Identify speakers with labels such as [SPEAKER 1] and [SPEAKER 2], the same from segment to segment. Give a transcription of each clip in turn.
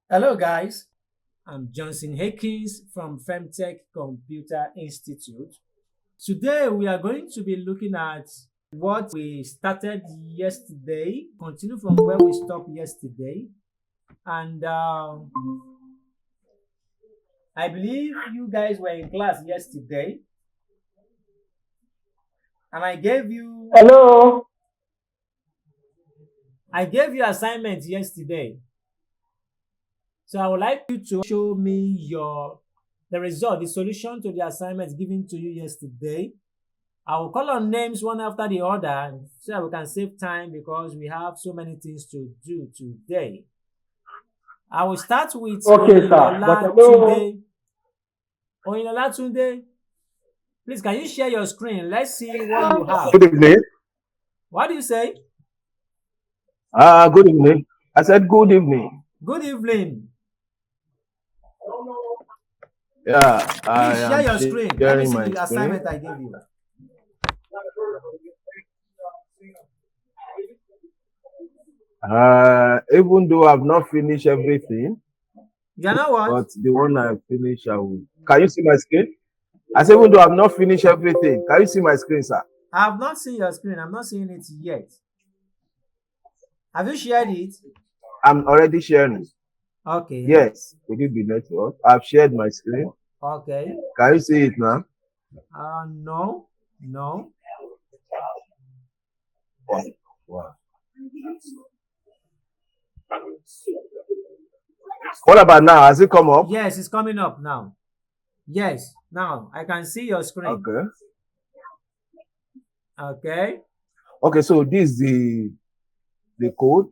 [SPEAKER 1] Hello, guys. I'm Johnson Hakins from Femtech Computer Institute. Today, we are going to be looking at what we started yesterday, continue from where we stopped yesterday. And I believe you guys were in class yesterday, and
[SPEAKER 2] Hello.
[SPEAKER 1] I gave you assignment yesterday. So I would like you to show me the result, the solution to the assignment given to you yesterday. I will call on names one after the other so that we can save time because we have so many things to do today. I will start with
[SPEAKER 2] Okay, sir. But
[SPEAKER 1] Oyinlola
[SPEAKER 2] hello.
[SPEAKER 1] Tunde. Oyinlola Tunde, please can you share your screen? Let's see what you have.
[SPEAKER 3] Good evening.
[SPEAKER 1] What do you say?
[SPEAKER 3] Good evening. I said good evening.
[SPEAKER 1] Good evening.
[SPEAKER 3] Yeah, I
[SPEAKER 1] Please share
[SPEAKER 3] am
[SPEAKER 1] your screen. Let me
[SPEAKER 3] sharing
[SPEAKER 1] see
[SPEAKER 3] my
[SPEAKER 1] the
[SPEAKER 3] screen.
[SPEAKER 1] assignment I gave you.
[SPEAKER 3] Even though I've not finished everything,
[SPEAKER 1] You know what?
[SPEAKER 3] but the one I finished, I will. Can you see my screen? I said, even though I've not finished everything, can you see my screen, sir?
[SPEAKER 1] I have not seen your screen. I'm not seeing it yet. Have you shared it?
[SPEAKER 3] I'm already sharing.
[SPEAKER 1] Okay.
[SPEAKER 3] Yes, with the network. I've shared my screen.
[SPEAKER 1] Okay.
[SPEAKER 3] Can you see it now?
[SPEAKER 1] No. No.
[SPEAKER 3] Wow. What about now? Has it come up?
[SPEAKER 1] Yes, it's coming up now. Yes, now I can see your screen.
[SPEAKER 3] Okay.
[SPEAKER 1] Okay.
[SPEAKER 3] Okay, so this is the code.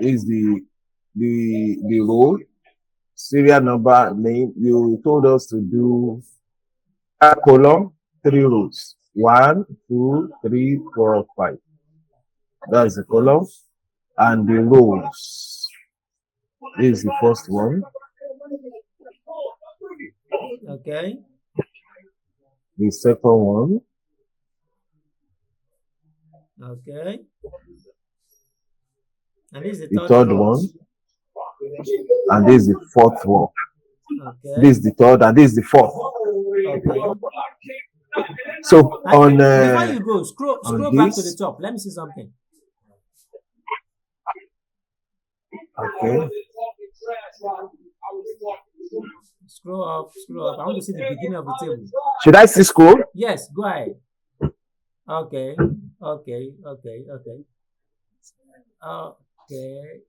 [SPEAKER 3] Is the role, serial number, name. You told us to do a column, 3 rows. 1, 2, 3, 4, 5. That's the column. And the rows. This is the first one.
[SPEAKER 1] Okay.
[SPEAKER 3] The second one.
[SPEAKER 1] Okay. And this is
[SPEAKER 3] The
[SPEAKER 1] the
[SPEAKER 3] third one. And this is the fourth one.
[SPEAKER 1] Okay.
[SPEAKER 3] This is the third, and this is the fourth.
[SPEAKER 1] Okay.
[SPEAKER 3] So on
[SPEAKER 1] before you go, scroll back to the
[SPEAKER 3] this,
[SPEAKER 1] top. Let me see something.
[SPEAKER 3] okay.
[SPEAKER 1] Scroll up, scroll up. I want to see the beginning of the table.
[SPEAKER 3] Should I see scroll?
[SPEAKER 1] Yes, go ahead. Okay. Okay. Okay. Okay. Okay.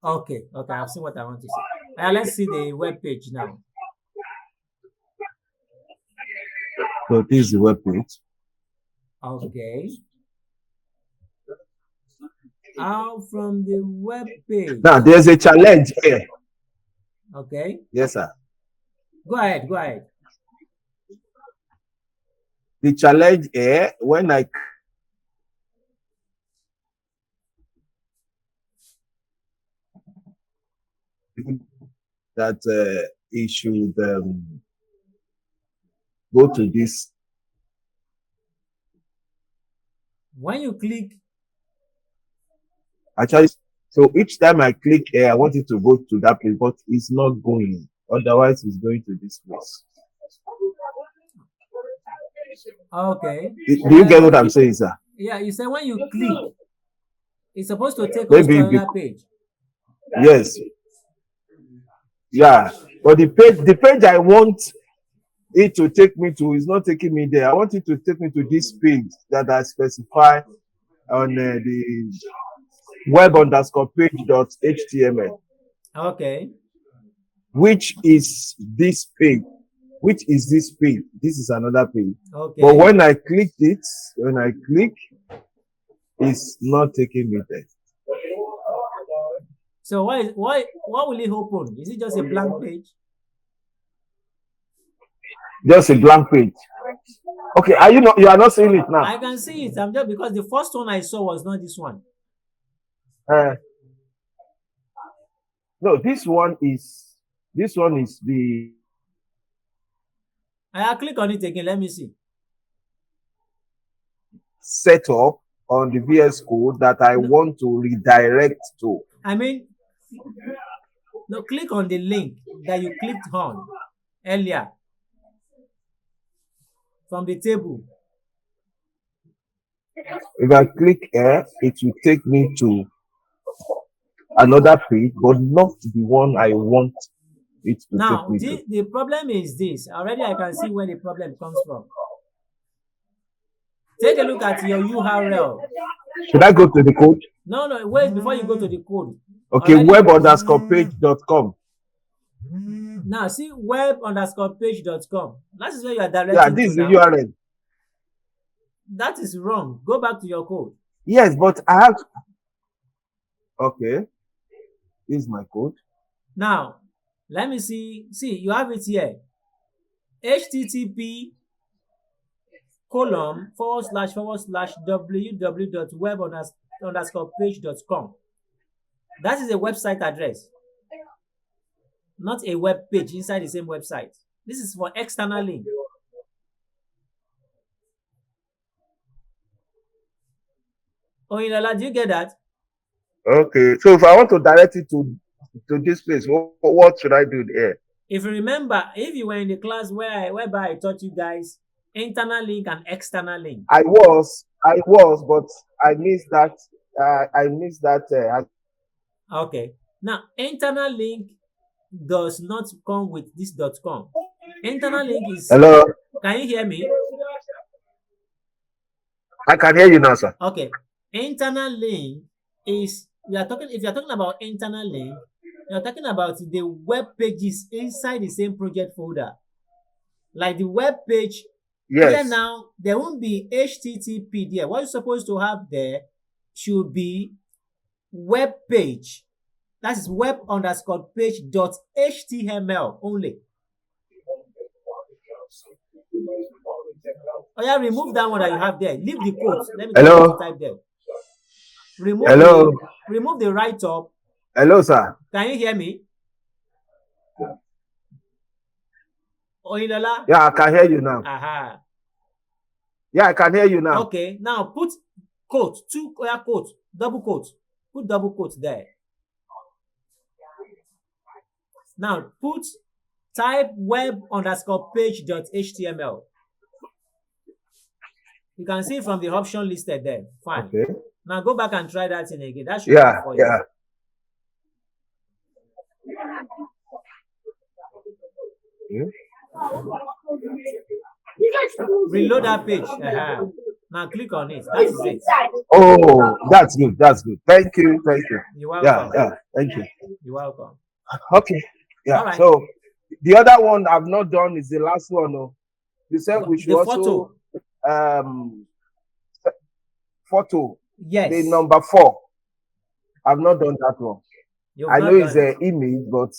[SPEAKER 1] Okay. Okay. I've seen what I want to see. Now let's see the web page now.
[SPEAKER 3] So this is the web page.
[SPEAKER 1] Okay. From the web page.
[SPEAKER 3] Now there's a challenge here.
[SPEAKER 1] Okay.
[SPEAKER 3] Yes, sir.
[SPEAKER 1] Go ahead. Go ahead.
[SPEAKER 3] The challenge here, when I that it should go to this.
[SPEAKER 1] When you click,
[SPEAKER 3] Actually, so each time I click here, I want it to go to that place, but it's not going. Otherwise, it's going to this place.
[SPEAKER 1] okay.
[SPEAKER 3] Do you get what I'm saying, sir?
[SPEAKER 1] Yeah, you say when you click, it's supposed to take us to another page.
[SPEAKER 3] Yes. Yeah, but the page I want it to take me to is not taking me there. I want it to take me to this page that I specify on the web_page.html.
[SPEAKER 1] Okay.
[SPEAKER 3] Which is this page? Which is this page? This is another page.
[SPEAKER 1] Okay.
[SPEAKER 3] But when I click, it's not taking me there.
[SPEAKER 1] So what will it open? Is it just a blank page?
[SPEAKER 3] Just a blank page. Okay, you are not seeing it now?
[SPEAKER 1] I can see it. I'm just because the first one I saw was not this one.
[SPEAKER 3] No, this one is the.
[SPEAKER 1] I click on it again. Let me see.
[SPEAKER 3] Setup. on the VS Code that I want to redirect to.
[SPEAKER 1] I mean, no, click on the link that you clicked on earlier from the table.
[SPEAKER 3] If I click here, it will take me to another page, but not the one I want it to
[SPEAKER 1] Now,
[SPEAKER 3] take me to.
[SPEAKER 1] the problem is this. Already I can see where the problem comes from. Take a look at your URL.
[SPEAKER 3] Should I go to the code?
[SPEAKER 1] No, wait before you go to the code.
[SPEAKER 3] Okay,
[SPEAKER 1] Already-
[SPEAKER 3] web_page.com.
[SPEAKER 1] Now, see web_page.com. That is where you are directing
[SPEAKER 3] Yeah, this is
[SPEAKER 1] to
[SPEAKER 3] the
[SPEAKER 1] now.
[SPEAKER 3] URL.
[SPEAKER 1] That is wrong. Go back to your code.
[SPEAKER 3] Yes, but I have. Okay, this is my code.
[SPEAKER 1] Now, let me see. See, you have it here. http://www.web_page.com. That is a website address, not a web page inside the same website. This is for external link. Oyinlola, do you get that?
[SPEAKER 3] Okay, so if I want to direct it to this place, what should I do there?
[SPEAKER 1] If you remember, if you were in the class whereby I taught you guys internal link and external link.
[SPEAKER 3] I was, but I missed that.
[SPEAKER 1] Okay. Now, internal link does not come with this .com. Internal link is.
[SPEAKER 3] Hello,
[SPEAKER 1] Can you hear me?
[SPEAKER 3] I can hear you now, sir.
[SPEAKER 1] Okay. Internal link is if you're talking about internal link, you're talking about the web pages inside the same project folder. Like the web page.
[SPEAKER 3] Yes.
[SPEAKER 1] Here now, there won't be HTTP there. What you're supposed to have there should be web page. That is web_page.html only. Oh yeah, remove that one that you have there. Leave the quote. Let me
[SPEAKER 3] Hello?
[SPEAKER 1] type there. Remove
[SPEAKER 3] Hello?
[SPEAKER 1] remove the write up.
[SPEAKER 3] Hello, sir.
[SPEAKER 1] Can you hear me? Oyinlola?
[SPEAKER 3] Yeah, I can hear you now.
[SPEAKER 1] Aha.
[SPEAKER 3] Yeah, I can hear you now.
[SPEAKER 1] Okay, now put quote, quote, double quote. Put double quote there. Now type web_page.html. You can see from the option listed there. Fine.
[SPEAKER 3] Okay.
[SPEAKER 1] Now go back and try that thing again. That should
[SPEAKER 3] Yeah,
[SPEAKER 1] work for you.
[SPEAKER 3] yeah.
[SPEAKER 1] Reload that page. Now click on it. That is it.
[SPEAKER 3] Oh, that's good. That's good. Thank you. Thank you.
[SPEAKER 1] You're welcome.
[SPEAKER 3] Yeah. Thank you.
[SPEAKER 1] You're welcome.
[SPEAKER 3] Okay. Yeah.
[SPEAKER 1] All right.
[SPEAKER 3] So the other one I've not done is the last one. Oh. You said we should
[SPEAKER 1] The
[SPEAKER 3] also photo.
[SPEAKER 1] Yes.
[SPEAKER 3] The number 4. I've not done that one.
[SPEAKER 1] You've
[SPEAKER 3] I
[SPEAKER 1] not
[SPEAKER 3] know it's
[SPEAKER 1] done
[SPEAKER 3] an image, but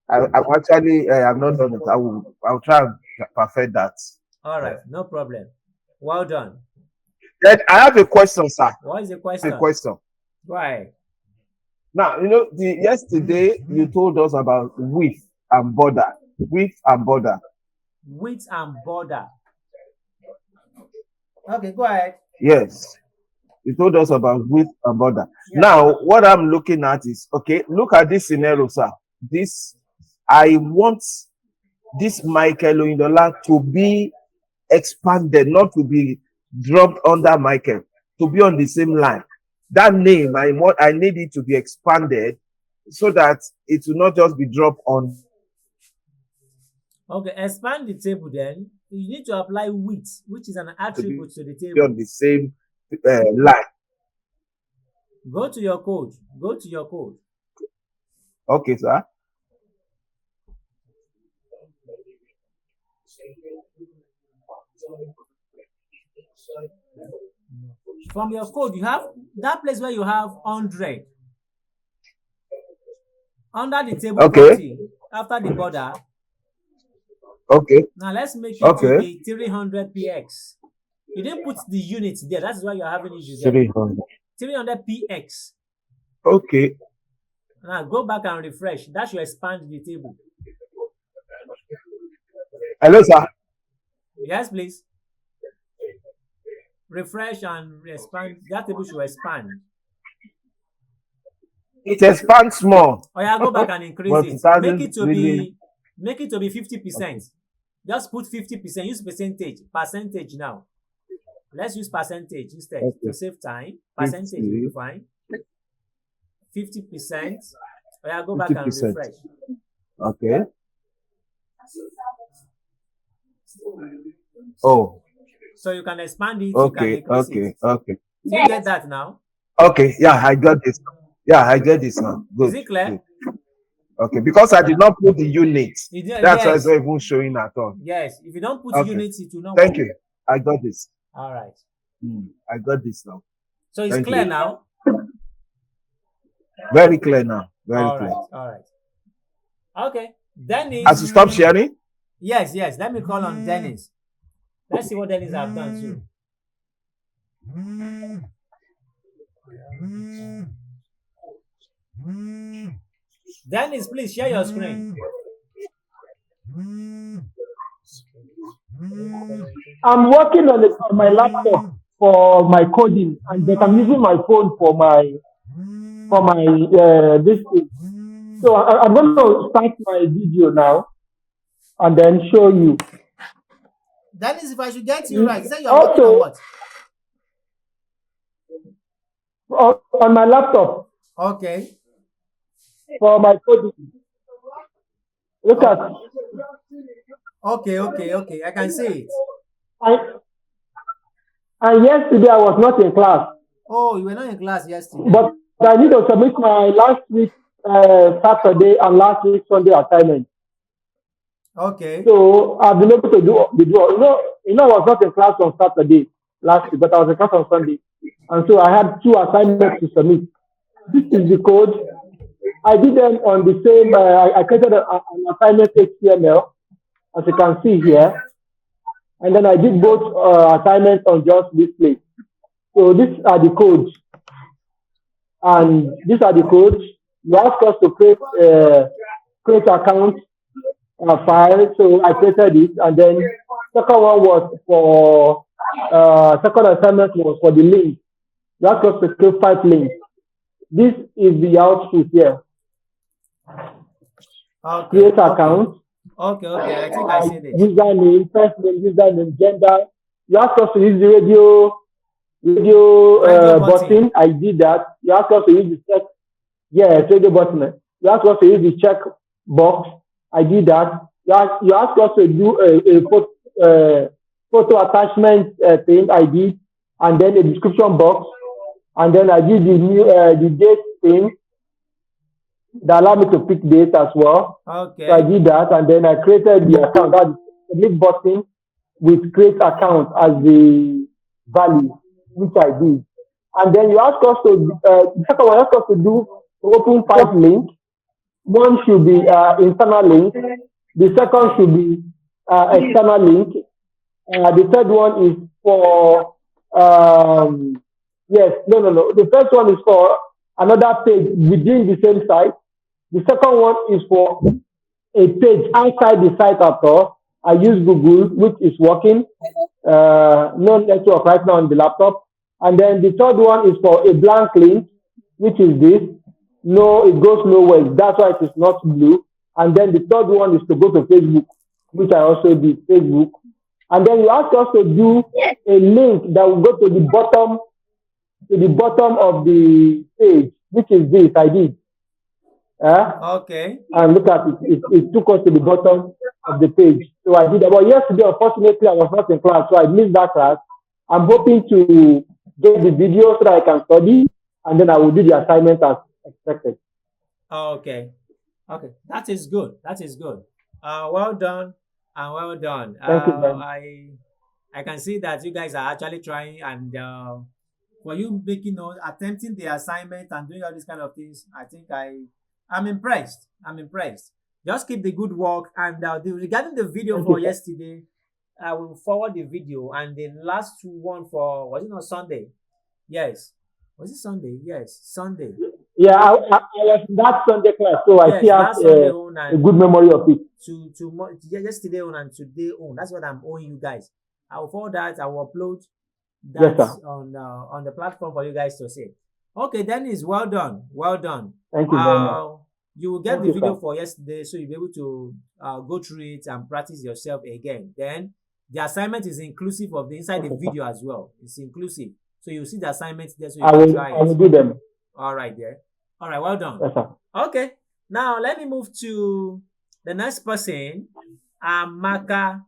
[SPEAKER 3] I've actually I've not done it. I'll try and perfect that.
[SPEAKER 1] All right. No problem. Well done.
[SPEAKER 3] Then I have a question, sir.
[SPEAKER 1] What is the question?
[SPEAKER 3] A question.
[SPEAKER 1] Go ahead.
[SPEAKER 3] Now, yesterday you told us about width and border. Width and border.
[SPEAKER 1] Width and border. Okay, go ahead.
[SPEAKER 3] Yes. You told us about width and border.
[SPEAKER 1] Yeah.
[SPEAKER 3] Now, what I'm looking at is, okay, look at this scenario, sir. I want this Michael Oyinlola to be expanded, not to be dropped under Michael, to be on the same line. That name, I need it to be expanded so that it will not just be dropped on.
[SPEAKER 1] Okay, expand the table then. You need to apply width, which is an attribute to the
[SPEAKER 3] Be
[SPEAKER 1] table.
[SPEAKER 3] on the same line.
[SPEAKER 1] Go to your code. Go to your code.
[SPEAKER 3] Okay, sir.
[SPEAKER 1] From your code, you have that place where you have 100. Under the table
[SPEAKER 3] Okay.
[SPEAKER 1] property, after the border.
[SPEAKER 3] Okay.
[SPEAKER 1] Now let's make it
[SPEAKER 3] Okay.
[SPEAKER 1] to be 300 px. You didn't put the units there. That's why you're having issues there.
[SPEAKER 3] 300.
[SPEAKER 1] 300 px.
[SPEAKER 3] Okay.
[SPEAKER 1] Now go back and refresh. That should expand the table.
[SPEAKER 3] Hello, sir.
[SPEAKER 1] Yes, please. refresh and expand. That table should expand.
[SPEAKER 3] It expands more.
[SPEAKER 1] Oh yeah, go back and increase
[SPEAKER 3] But
[SPEAKER 1] it.
[SPEAKER 3] it hasn't really.
[SPEAKER 1] Make it to be 50%.
[SPEAKER 3] Okay.
[SPEAKER 1] Just put 50%. Use percentage now. Let's use percentage instead
[SPEAKER 3] Okay.
[SPEAKER 1] to save time. Percentage will be
[SPEAKER 3] 50.
[SPEAKER 1] fine. 50%. Oh yeah, go back and
[SPEAKER 3] 50%.
[SPEAKER 1] refresh.
[SPEAKER 3] Okay. Oh,
[SPEAKER 1] So you can expand it. You
[SPEAKER 3] okay,
[SPEAKER 1] can increase
[SPEAKER 3] okay,
[SPEAKER 1] it.
[SPEAKER 3] okay.
[SPEAKER 1] Do you get that now?
[SPEAKER 3] Okay, yeah, I got this. Yeah, I get this now. Good.
[SPEAKER 1] Is it clear?
[SPEAKER 3] Good. Okay, because I did not put the units. That's why it's
[SPEAKER 1] Yes.
[SPEAKER 3] not even showing at all.
[SPEAKER 1] Yes. If you don't put
[SPEAKER 3] Okay.
[SPEAKER 1] units, it will not
[SPEAKER 3] Thank
[SPEAKER 1] work.
[SPEAKER 3] you. I got this.
[SPEAKER 1] All right.
[SPEAKER 3] I got this now.
[SPEAKER 1] So it's
[SPEAKER 3] Thank
[SPEAKER 1] clear
[SPEAKER 3] you.
[SPEAKER 1] now.
[SPEAKER 3] Very clear now. Very
[SPEAKER 1] All
[SPEAKER 3] clear.
[SPEAKER 1] right. All right. Okay. Dennis.
[SPEAKER 3] As you stop sharing,
[SPEAKER 1] Yes. Yes. Let me call on Dennis. Let's see what Dennis have done too. Dennis, please share your screen.
[SPEAKER 2] I'm working on my laptop for my coding, and but I'm using my phone for my this thing. So I'm going to start my video now and then show you.
[SPEAKER 1] Dennis, if I should get you right, you said you're working on
[SPEAKER 2] Also,
[SPEAKER 1] what?
[SPEAKER 2] on my laptop
[SPEAKER 1] Okay.
[SPEAKER 2] for my coding. Look at
[SPEAKER 1] Okay. I can see it.
[SPEAKER 2] and yesterday I was not in class,
[SPEAKER 1] Oh, you were not in class yesterday.
[SPEAKER 2] but I need to submit my last week Saturday and last week Sunday assignment.
[SPEAKER 1] Okay.
[SPEAKER 2] So I've been able to do. I was not in class on Saturday last week, but I was in class on Sunday, and so I had 2 assignments to submit. This is the code. I did them on the same. I created an assignment HTML, as you can see here, and then I did both assignments on just display. So these are the codes, and these are the codes. You ask us to create account file, so I created it, and then second one was for second assignment was for the link. You ask us to create 5 links. This is the output here.
[SPEAKER 1] Okay.
[SPEAKER 2] Create account.
[SPEAKER 1] Okay. I think I see this.
[SPEAKER 2] Username, first name, username, gender. You ask us to use the radio
[SPEAKER 1] Radio
[SPEAKER 2] button. I did that. You ask us to use the check. Yes, radio button. You ask us to use the check box. I did that. You ask us to do a photo attachment thing. I did, and then a description box, and then I did the date thing that allowed me to pick date as well.
[SPEAKER 1] Okay.
[SPEAKER 2] So I did that, and then I created the account. That's the submit button with create account as the value, which I did. And then you ask us to the second one, you ask us to open 5 links. One should be internal link. The second should be external link. The third one is for no. The first one is for another page within the same site. The second one is for a page outside the site at all. I use Google, which is working. No network right now on the laptop. And then the third one is for a blank link, which is this. No, it goes nowhere. That's why it is not blue. And then the third one is to go to Facebook, which I also did, Facebook. And then you ask us to do a link that will go to the bottom of the page, which is this. I did.
[SPEAKER 1] Okay.
[SPEAKER 2] And look at it. It took us to the bottom of the page. So I did that. But yesterday, unfortunately, I was not in class, so I missed that class. I'm hoping to get the video so that I can study, and then I will do the assignment as expected.
[SPEAKER 1] Okay. That is good. Well done and well done.
[SPEAKER 2] Thank you, man.
[SPEAKER 1] I can see that you guys are actually trying, and for you attempting the assignment and doing all these kind of things, I think I'm impressed. Just keep the good work. And regarding the video for yesterday, I will forward the video, and the last one was it on Sunday? Yes. Was it Sunday? Yes, Sunday.
[SPEAKER 2] Yeah, I was in that Sunday class, so I still have a good memory of it.
[SPEAKER 1] Yesterday on and today on. That's what I'm owing you guys. I will forward that. I will upload
[SPEAKER 2] Yes,
[SPEAKER 1] that's
[SPEAKER 2] sir.
[SPEAKER 1] on the platform for you guys to see. Okay, Dennis, well done, well done.
[SPEAKER 2] Thank you very much.
[SPEAKER 1] You will get
[SPEAKER 2] Thank
[SPEAKER 1] the
[SPEAKER 2] you,
[SPEAKER 1] video
[SPEAKER 2] sir.
[SPEAKER 1] for yesterday, so you'll be able to go through it and practice yourself again. Then the assignment is inclusive of the inside the
[SPEAKER 2] Okay, sir.
[SPEAKER 1] video as well. It's inclusive, so you'll see the assignment there, so you
[SPEAKER 2] I
[SPEAKER 1] can
[SPEAKER 2] will.
[SPEAKER 1] try
[SPEAKER 2] I will
[SPEAKER 1] it.
[SPEAKER 2] do them.
[SPEAKER 1] All right, there. All right, well done.
[SPEAKER 2] Yes, sir.
[SPEAKER 1] Okay, now let me move to the next person, Amaka.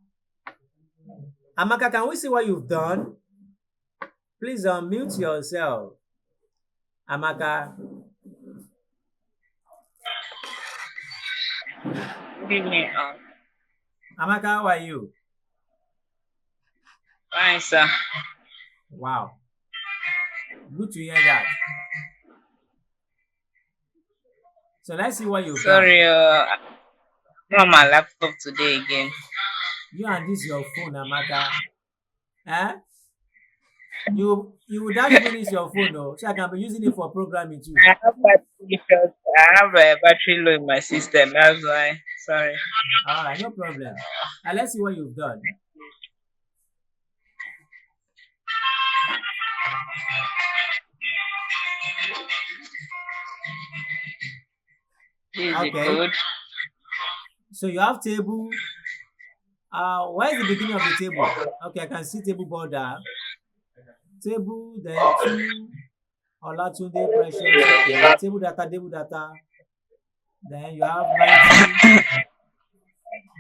[SPEAKER 1] Amaka, can we see what you've done? Please unmute yourself. Amaka.
[SPEAKER 4] Good evening.
[SPEAKER 1] Amaka, how are you?
[SPEAKER 4] Fine, sir.
[SPEAKER 1] Wow. Good to hear that. So let's see what you've done.
[SPEAKER 4] Sorry, I'm on my laptop today again.
[SPEAKER 1] You and this your phone, Amaka. Eh? You would have finish your phone, though, so I can be using it for programming too.
[SPEAKER 4] I have a battery low in my system. That's why. Sorry.
[SPEAKER 1] All right, no problem. And let's see what you've done.
[SPEAKER 4] This is the
[SPEAKER 1] Okay.
[SPEAKER 4] code.
[SPEAKER 1] So you have table. Where is the beginning of the table? Okay, I can see table border. Table, then two. Olatunde Precious. Okay. Table data. Then you have 90.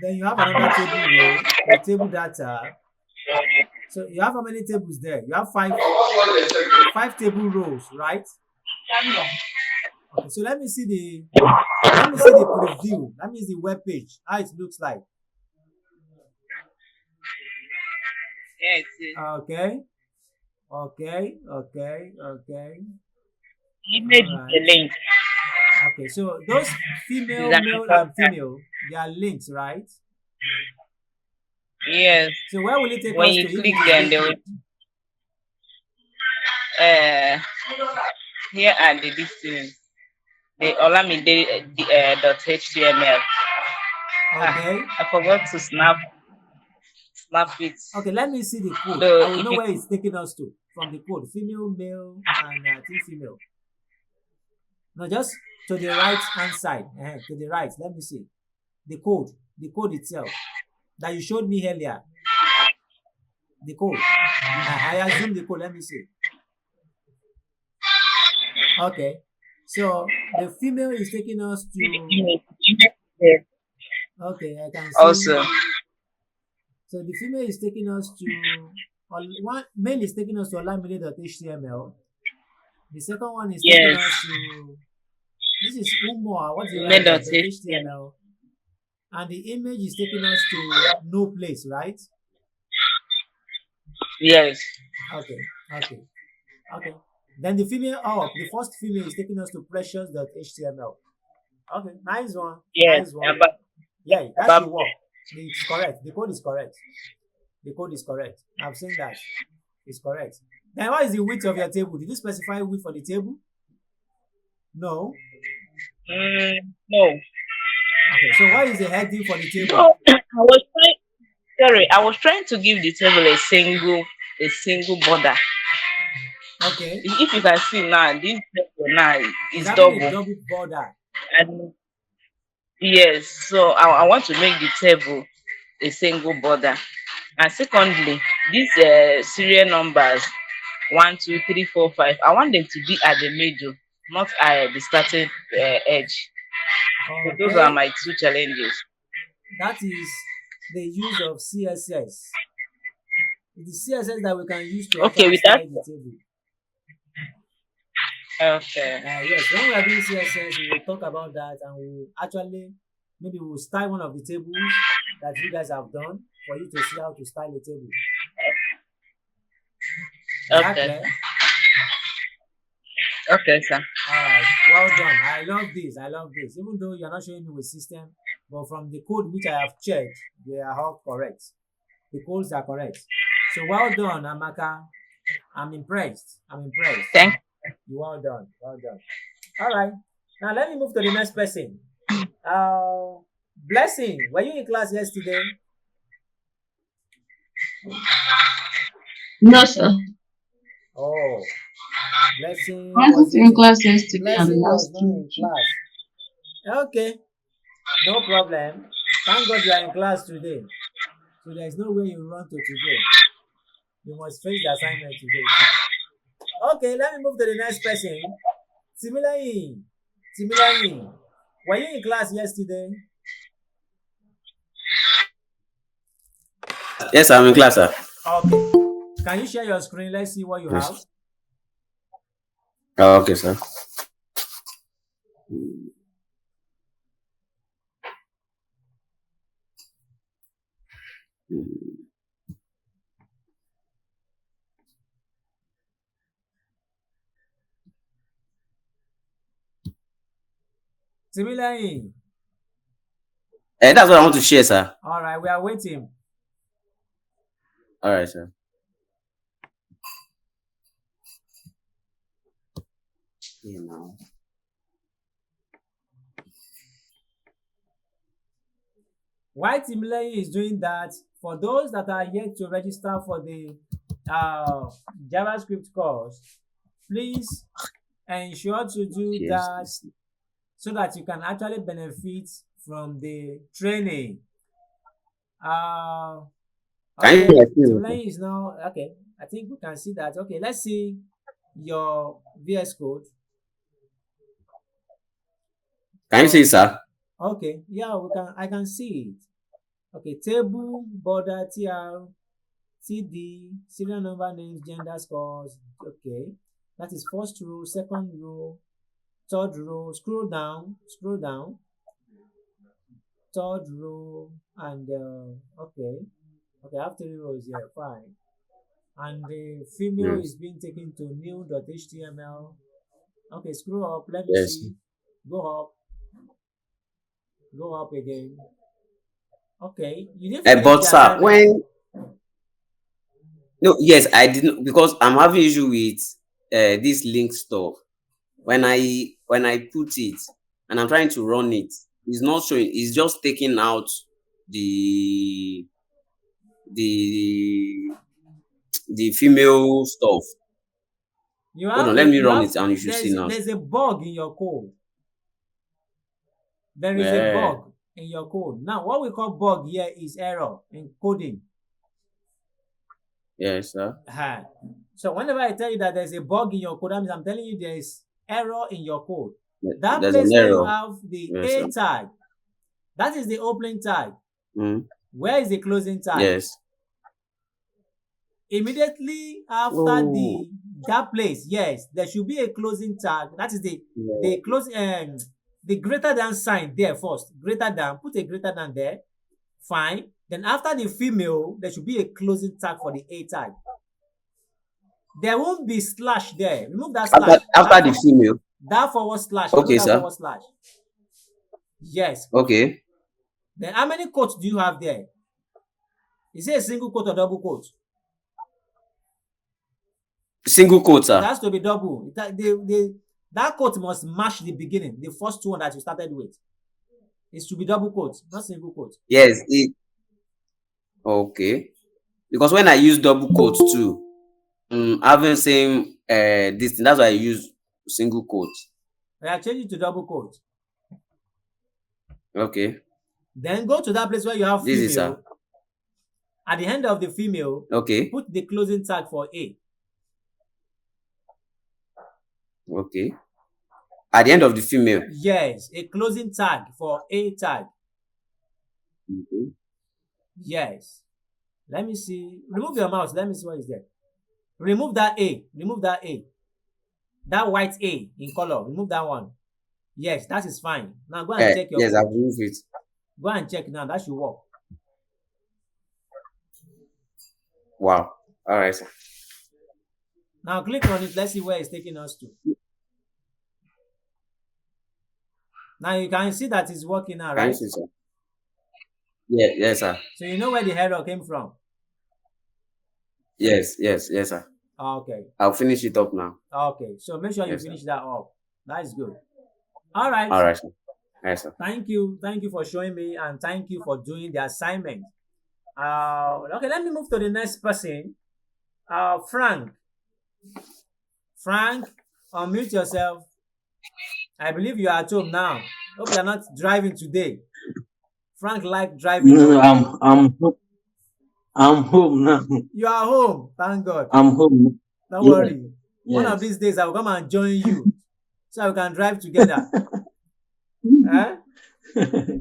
[SPEAKER 1] Then you have another table row with table data. So you have how many tables there? You have five table rows, right? Okay, so let me see the preview. That means the web page, how it looks like.
[SPEAKER 4] Yeah, it is.
[SPEAKER 1] Okay.
[SPEAKER 4] Image
[SPEAKER 1] All right.
[SPEAKER 4] the link.
[SPEAKER 1] Okay, so those female,
[SPEAKER 4] Is that
[SPEAKER 1] male,
[SPEAKER 4] about
[SPEAKER 1] and female, they are links, right?
[SPEAKER 4] Yes.
[SPEAKER 1] So where will it take
[SPEAKER 4] When
[SPEAKER 1] us
[SPEAKER 4] you
[SPEAKER 1] to?
[SPEAKER 4] click them, they will. Here are the distance. The Olamide.html.
[SPEAKER 1] Okay.
[SPEAKER 4] I forgot to snap it.
[SPEAKER 1] Okay, let me see the code.
[SPEAKER 4] So
[SPEAKER 1] I will know where it's taking us to from the code. Female, male, and two female. No, just to the right hand side. To the right. Let me see. The code itself that you showed me earlier. The code. I assume the code. Let me see. Okay. So the female is taking us to. Okay, I can see.
[SPEAKER 4] Also.
[SPEAKER 1] So the female is taking us to. One male is taking us to olamide.html. The second one is taking us to. This is Umwa. What is it? HTML. And the image is taking us to no place, right?
[SPEAKER 4] Yes.
[SPEAKER 1] Okay. Then the first female is taking us to precious.html. Okay, nice one.
[SPEAKER 4] Yes.
[SPEAKER 1] Nice one. Yeah, that should work. It's correct. The code is correct. I've seen that. It's correct. Then what is the width of your table? Did you specify width for the table? No.
[SPEAKER 4] No.
[SPEAKER 1] Okay, so what is the heading for the table?
[SPEAKER 4] No, I was trying to give the table a single border.
[SPEAKER 1] Okay.
[SPEAKER 4] If you can see now, this table now is
[SPEAKER 1] double.
[SPEAKER 4] A
[SPEAKER 1] double border.
[SPEAKER 4] And yes, so I want to make the table a single border. And secondly, these serial numbers 1, 2, 3, 4, 5. I want them to be at the middle, not at the starting edge.
[SPEAKER 1] Okay.
[SPEAKER 4] So those are my two challenges.
[SPEAKER 1] That is the use of CSS. It is CSS that we can use to
[SPEAKER 4] with that.
[SPEAKER 1] The table.
[SPEAKER 4] Okay.
[SPEAKER 1] Yes, when we are doing CSS, we will talk about that, and maybe we'll style one of the tables that you guys have done for you to see how to style a table.
[SPEAKER 4] Okay. Okay, sir.
[SPEAKER 1] All right, well done. I love this. Even though you're not showing me with system, but from the code which I have checked, they are all correct. The codes are correct. So well done, Amaka. I'm impressed.
[SPEAKER 4] Thank
[SPEAKER 1] you. Well done. All right. Now let me move to the next person. Blessing, were you in class yesterday?
[SPEAKER 5] No, sir.
[SPEAKER 1] Oh, Blessing
[SPEAKER 5] I wasn't in
[SPEAKER 1] wasn't.
[SPEAKER 5] class yesterday and
[SPEAKER 1] Blessing was
[SPEAKER 5] last
[SPEAKER 1] not
[SPEAKER 5] week.
[SPEAKER 1] in class. Okay, no problem. Thank God you are in class today. So there is no way you run to today. You must face the assignment today too. Okay, let me move to the next person. Similarly, were you in class yesterday?
[SPEAKER 6] Yes, I'm in class, sir.
[SPEAKER 1] Okay. Can you share your screen? Let's see what you have.
[SPEAKER 6] Yes. Oh, okay, sir.
[SPEAKER 1] Similarly,
[SPEAKER 6] That's what I want to share, sir.
[SPEAKER 1] all right, we are waiting.
[SPEAKER 6] All right, sir. Yeah, now.
[SPEAKER 1] Why Timileyin is doing that, for those that are yet to register for the JavaScript course, please ensure to do
[SPEAKER 6] Yes.
[SPEAKER 1] that so that you can actually benefit from the training.
[SPEAKER 6] Can
[SPEAKER 1] Okay,
[SPEAKER 6] you see?
[SPEAKER 1] Timileyin is now okay. I think we can see that. Okay, let's see your VS Code.
[SPEAKER 6] Can you see, sir?
[SPEAKER 1] Okay, yeah, we can. I can see it. Okay, table, border, TR, TD, serial number, names, gender, scores. Okay, that is first row, second row, third row. Scroll down, third row, and okay, I have 3 rows here. Fine. And the female
[SPEAKER 6] Yes.
[SPEAKER 1] is being taken to new.html. Okay, scroll up. Let me
[SPEAKER 6] Yes.
[SPEAKER 1] see. Go up again. Okay, you didn't finish
[SPEAKER 6] But
[SPEAKER 1] the
[SPEAKER 6] sir,
[SPEAKER 1] assignment.
[SPEAKER 6] yes, I didn't, because I'm having issue with this link stuff. When I put it and I'm trying to run it, it's not showing. It's just taking out the the the female stuff.
[SPEAKER 1] You
[SPEAKER 6] Hold
[SPEAKER 1] have
[SPEAKER 6] on,
[SPEAKER 1] a
[SPEAKER 6] let me
[SPEAKER 1] you
[SPEAKER 6] run
[SPEAKER 1] have
[SPEAKER 6] it and you should see now.
[SPEAKER 1] there's a bug in your code. There is a
[SPEAKER 6] Yeah.
[SPEAKER 1] bug in your code. Now, what we call bug here is error in coding.
[SPEAKER 6] Yes, sir.
[SPEAKER 1] So whenever I tell you that there's a bug in your code, that means I'm telling you there is error in your code.
[SPEAKER 6] Yeah,
[SPEAKER 1] That
[SPEAKER 6] there's
[SPEAKER 1] place
[SPEAKER 6] an
[SPEAKER 1] where you
[SPEAKER 6] error.
[SPEAKER 1] have the
[SPEAKER 6] Yes,
[SPEAKER 1] A
[SPEAKER 6] sir.
[SPEAKER 1] tag, that is the opening tag.
[SPEAKER 6] Mm.
[SPEAKER 1] Where is the closing tag?
[SPEAKER 6] Yes.
[SPEAKER 1] Immediately after that place, yes, there should be a closing tag. That is the closing the greater than sign there first. Greater than, put a greater than there. Fine. Then after the female, there should be a closing tag for the A tag. There won't be slash there. Remove that slash.
[SPEAKER 6] After the female.
[SPEAKER 1] That forward slash.
[SPEAKER 6] Okay,
[SPEAKER 1] that
[SPEAKER 6] sir.
[SPEAKER 1] Forward slash. Yes.
[SPEAKER 6] Okay.
[SPEAKER 1] Then how many quotes do you have there? Is it a single quote or double quote?
[SPEAKER 6] Single quote, sir.
[SPEAKER 1] It has to be double. That quote must match the beginning, the first one that you started with. It should be double quote, not single quote.
[SPEAKER 6] Yes. Okay. Because when I use double quotes too, having same this thing, that's why I use single quotes.
[SPEAKER 1] I change it to double quote.
[SPEAKER 6] Okay.
[SPEAKER 1] Then go to that place where you have female.
[SPEAKER 6] This is sir.
[SPEAKER 1] At the end of the female,
[SPEAKER 6] okay,
[SPEAKER 1] put the closing tag for A.
[SPEAKER 6] Okay. At the end of the female.
[SPEAKER 1] Yes, a closing tag for A tag.
[SPEAKER 6] Mm-hmm.
[SPEAKER 1] Yes. Let me see. Remove your mouse. Let me see what is there. Remove that A. Remove that A. That white A in color. Remove that one. Yes, that is fine. Now go and check your
[SPEAKER 6] yes,
[SPEAKER 1] code.
[SPEAKER 6] I've removed it.
[SPEAKER 1] Go and check now. That should work.
[SPEAKER 6] Wow. All right, sir.
[SPEAKER 1] Now click on it. Let's see where it's taking us to. Now you can see that it's working now, right?
[SPEAKER 6] Can you see, sir? Yeah, yes, sir.
[SPEAKER 1] So you know where the error came from?
[SPEAKER 6] Yes, sir.
[SPEAKER 1] Okay.
[SPEAKER 6] I'll finish it up now.
[SPEAKER 1] Okay. So make sure you finish that up. That is good. All right.
[SPEAKER 6] All right, sir. Yes, sir.
[SPEAKER 1] Thank you. Thank you for showing me, and thank you for doing the assignment. Okay, let me move to the next person. Frank. Frank, unmute yourself. I believe you are at home now. Hope you are not driving today. Frank like driving.
[SPEAKER 5] No, I'm home now.
[SPEAKER 1] You are home. Thank God.
[SPEAKER 5] I'm home.
[SPEAKER 1] Don't
[SPEAKER 5] Yeah,
[SPEAKER 1] worry. One of
[SPEAKER 5] yes.
[SPEAKER 1] these days I will come and join you so we can drive together. Eh? Okay,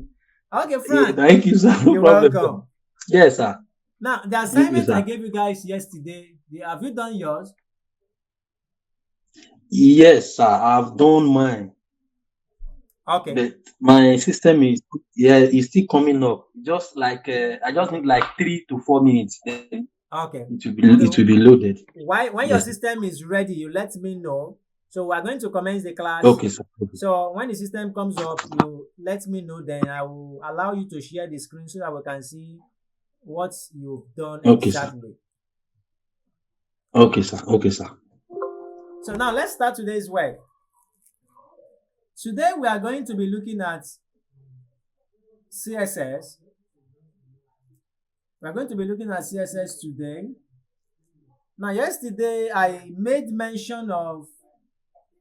[SPEAKER 5] Yeah,
[SPEAKER 1] Frank.
[SPEAKER 5] thank you, sir. No
[SPEAKER 1] You're
[SPEAKER 5] problem.
[SPEAKER 1] welcome.
[SPEAKER 5] Yes, sir.
[SPEAKER 1] Now, the
[SPEAKER 5] Thank you,
[SPEAKER 1] assignment I
[SPEAKER 5] sir.
[SPEAKER 1] gave you guys yesterday, have you done yours?
[SPEAKER 5] Yes, sir. I've done mine.
[SPEAKER 1] Okay.
[SPEAKER 5] But my system is still coming up. Just like I just need like 3 to 4 minutes. Then
[SPEAKER 1] Okay.
[SPEAKER 5] it will be loaded.
[SPEAKER 1] When your
[SPEAKER 5] Yes, sir.
[SPEAKER 1] system is ready, you let me know. So we are going to commence the class.
[SPEAKER 5] Okay, sir. Okay.
[SPEAKER 1] So when the system comes up, you let me know. Then I will allow you to share the screen so that we can see what you've done
[SPEAKER 5] Okay, sir.
[SPEAKER 1] exactly.
[SPEAKER 5] Okay, sir. Okay, sir.
[SPEAKER 1] So now let's start today's work. Today we are going to be looking at CSS. We are going to be looking at CSS today. Now, yesterday I made mention of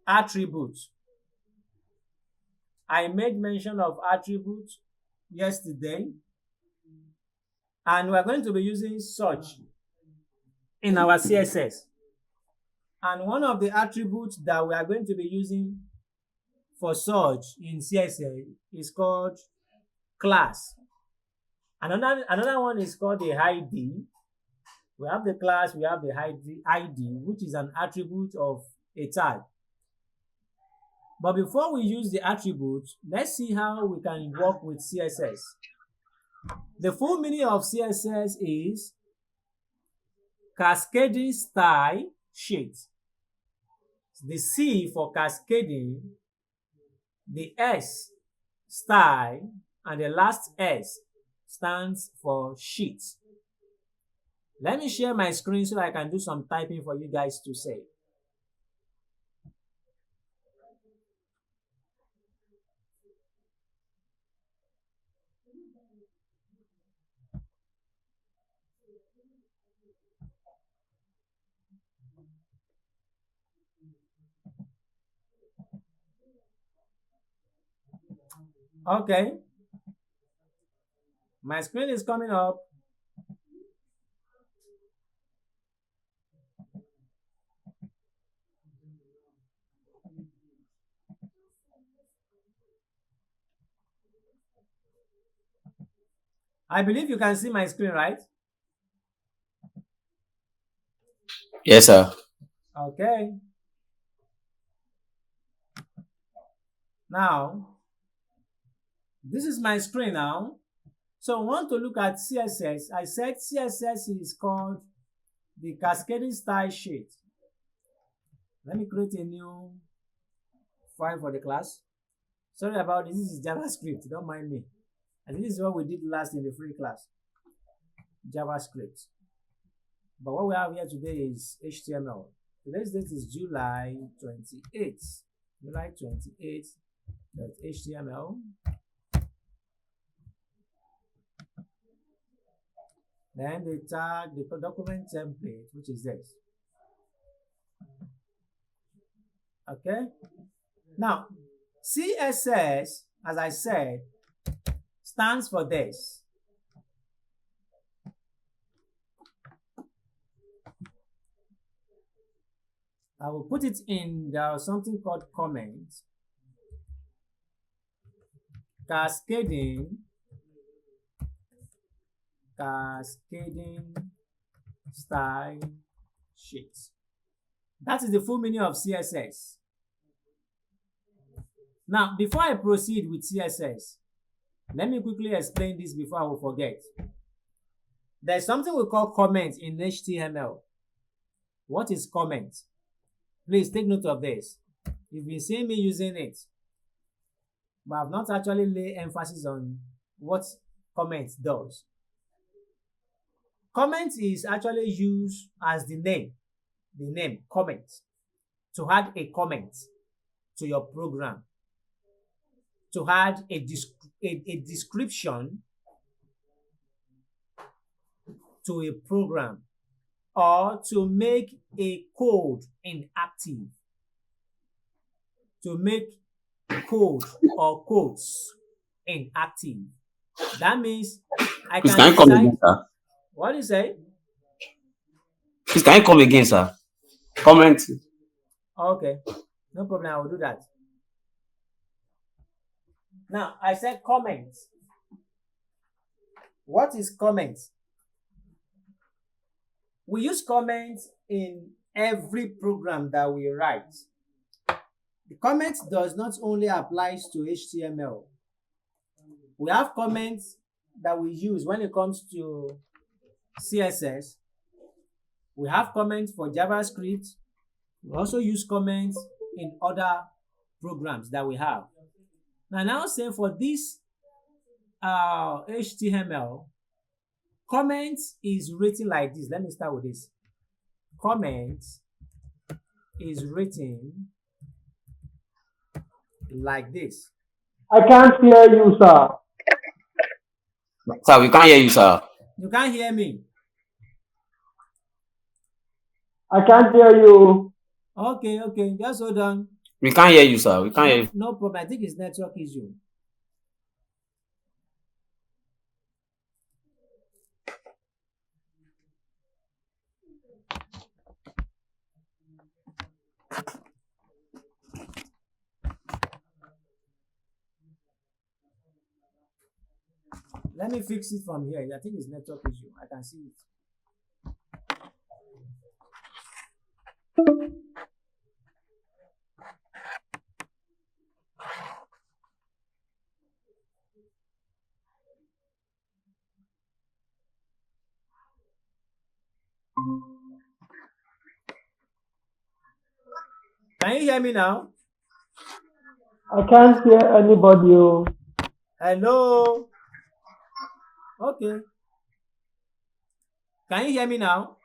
[SPEAKER 1] attributes. I made mention of attributes yesterday, and we are going to be using such in our CSS. And one of the attributes that we are going to be using for search in CSS is called class. Another one is called the ID. We have the class, we have the ID, which is an attribute of a tag. But before we use the attribute, let's see how we can work with CSS. The full meaning of CSS is cascading style sheet. The C for cascading, the S style, and the last S stands for sheet. Let me share my screen so I can do some typing for you guys to say. Okay. My screen is coming up. I believe you can see my screen, right?
[SPEAKER 6] Yes, sir.
[SPEAKER 1] Okay. Now, this is my screen now. So I want to look at CSS. I said CSS is called the cascading style sheet. Let me create a new file for the class. Sorry about this. This is JavaScript. Don't mind me. I think this is what we did last in the free class. JavaScript. But what we have here today is HTML. Today's date is July 28. July 28. That's HTML. Then the tag, the document template, which is this. Okay. Now, CSS, as I said, stands for this. I will put it in something called comments. Cascading style sheet. That is the full meaning of CSS. Now, before I proceed with CSS, let me quickly explain this before I will forget. There's something we call comment in HTML. What is comment? Please take note of this. You've been seeing me using it, but I've not actually laid emphasis on what comment does. Comment is actually used as the name comment, to add a comment to your program, to add a description to a program. or to make a code inactive. To make code or codes inactive. That means I
[SPEAKER 6] Please,
[SPEAKER 1] can
[SPEAKER 6] can you come
[SPEAKER 1] decide.
[SPEAKER 6] again, sir?
[SPEAKER 1] What do you say?
[SPEAKER 6] Please, can you come again, sir? Comment.
[SPEAKER 1] Okay, no problem. I will do that. Now, I said comment. What is comment? We use comment in every program that we write. The comment does not only apply to HTML. We have comments that we use when it comes to CSS. We have comments for JavaScript. We also use comments in other programs that we have. Now say for this HTML, comment is written like this. Let me start with this. Comment is written like this.
[SPEAKER 2] I can't hear you, sir.
[SPEAKER 6] Sir, we can't hear you, sir.
[SPEAKER 1] You can't hear me.
[SPEAKER 2] I can't hear you.
[SPEAKER 1] Okay. Just hold on.
[SPEAKER 6] We can't hear you, sir. We can't hear you.
[SPEAKER 1] No problem. I think it's network issue. Let me fix it from here. I think it's network issue. I can see it. Can you hear me now?
[SPEAKER 2] I can't hear anybody. Oh.
[SPEAKER 1] Hello? Okay. Can you hear me now?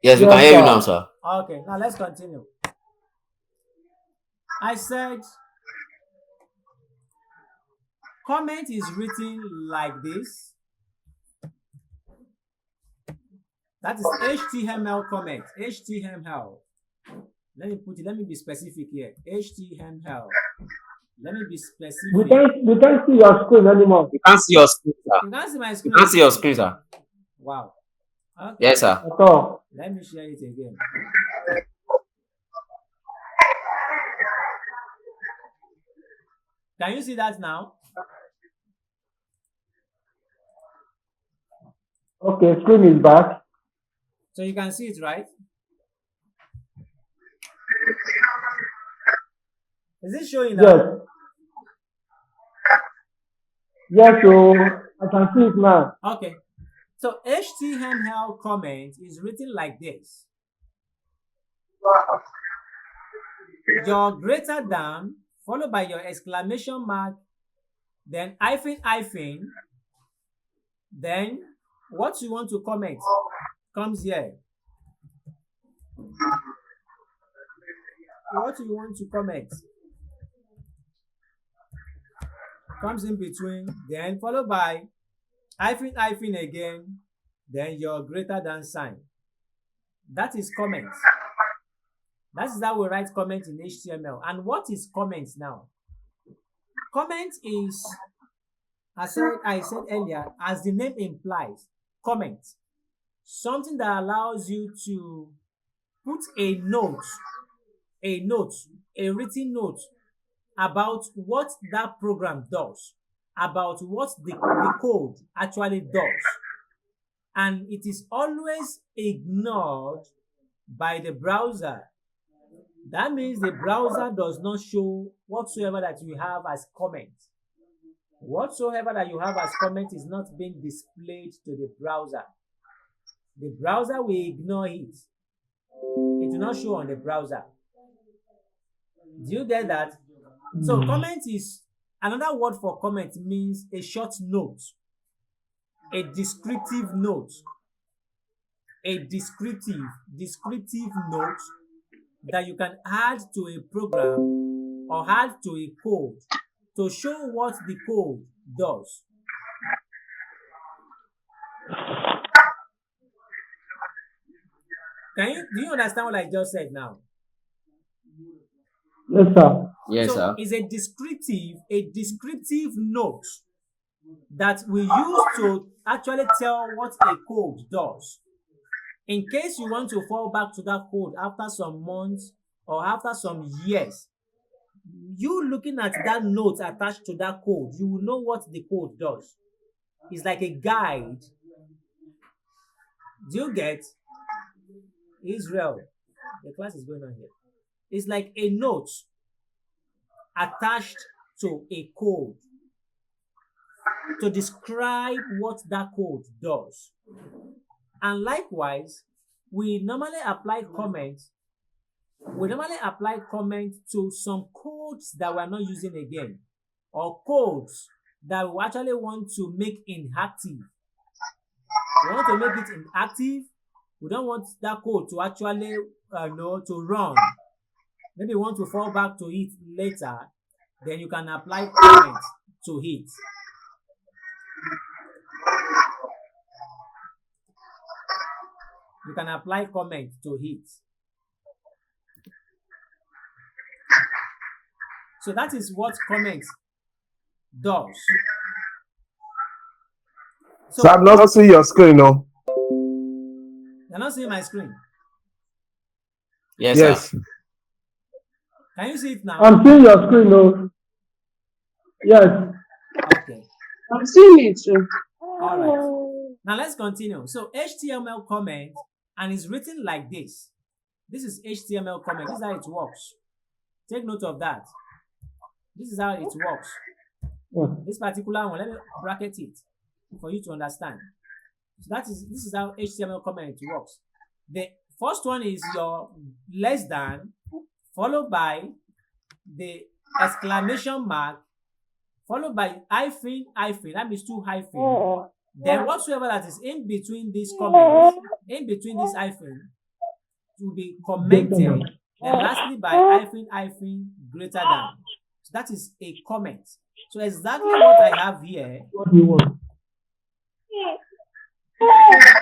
[SPEAKER 6] Yes, we
[SPEAKER 2] Yes,
[SPEAKER 6] can hear you
[SPEAKER 2] sir.
[SPEAKER 6] now, sir.
[SPEAKER 1] Okay, now let's continue. I said comment is written like this. That is HTML comment. HTML. Let me be specific here. HTML. Let me be
[SPEAKER 2] We
[SPEAKER 1] specific.
[SPEAKER 2] can't see your screen anymore.
[SPEAKER 6] We can't see your screen, sir.
[SPEAKER 1] You can't see my
[SPEAKER 6] We
[SPEAKER 1] screen.
[SPEAKER 6] can't see your screen, sir.
[SPEAKER 1] Wow. Okay.
[SPEAKER 6] Yes, sir.
[SPEAKER 2] At all.
[SPEAKER 1] Let me share it again. Can you see that now?
[SPEAKER 2] Okay, screen is back.
[SPEAKER 1] So you can see it, right? Is it showing now?
[SPEAKER 2] Yes. Yes, so I can see it now.
[SPEAKER 1] Okay. So HTML comment is written like this. Your greater than followed by your exclamation mark, then hyphen, then what you want to comment comes here. What you want to comment comes in between, then followed by hyphen again, then your greater than sign. That is comment. That is how we write comment in HTML. And what is comment now? Comment is, I said earlier, as the name implies, comment. Something that allows you to put a written note about what that program does, about what the code actually does. And it is always ignored by the browser. That means the browser does not show whatsoever that you have as comment. Whatsoever that you have as comment is not being displayed to the browser. The browser will ignore it. It will not show on the browser. Do you get that? So comment is another word for comment, means a short note, a descriptive note, a descriptive note that you can add to a program or add to a code to show what the code does. Do you understand what I just said now?
[SPEAKER 2] Yes, sir.
[SPEAKER 6] Yes,
[SPEAKER 1] So
[SPEAKER 6] sir.
[SPEAKER 1] it's a descriptive note that we use to actually tell what a code does. In case you want to fall back to that code after some months or after some years, you looking at that note attached to that code, you will know what the code does. It's like a guide. Do you get? Israel, the class is going on here. It's like a note attached to a code to describe what that code does. And likewise, we normally apply comments. We normally apply comments to some codes that we're not using again, or codes that we actually want to make inactive. We want to make it inactive. We don't want that code to actually to run. Maybe you want to fall back to it later, then you can apply comments to it. You can apply comment to it. So that is what comment does.
[SPEAKER 3] So I'm not seeing your screen, no?
[SPEAKER 1] You're not seeing my screen.
[SPEAKER 6] Yes,
[SPEAKER 3] Yes.
[SPEAKER 6] sir.
[SPEAKER 1] Can you see it now?
[SPEAKER 2] I'm seeing your screen, no? Yes.
[SPEAKER 1] Okay.
[SPEAKER 7] I'm seeing it too.
[SPEAKER 1] All right. Now let's continue. So HTML comment, and it's written like this. This is HTML comment. This is how it works. Take note of that. This is how it works.
[SPEAKER 2] Yeah.
[SPEAKER 1] This particular one, let me bracket it for you to understand. So this is how HTML comment works. The first one is your less than, followed by the exclamation mark, followed by hyphen, that means two hyphen. Then whatsoever that is in between these comments, in between this hyphen, to be commented. Then lastly by hyphen greater than. So that is a comment. So exactly what I have here.
[SPEAKER 2] What do you want?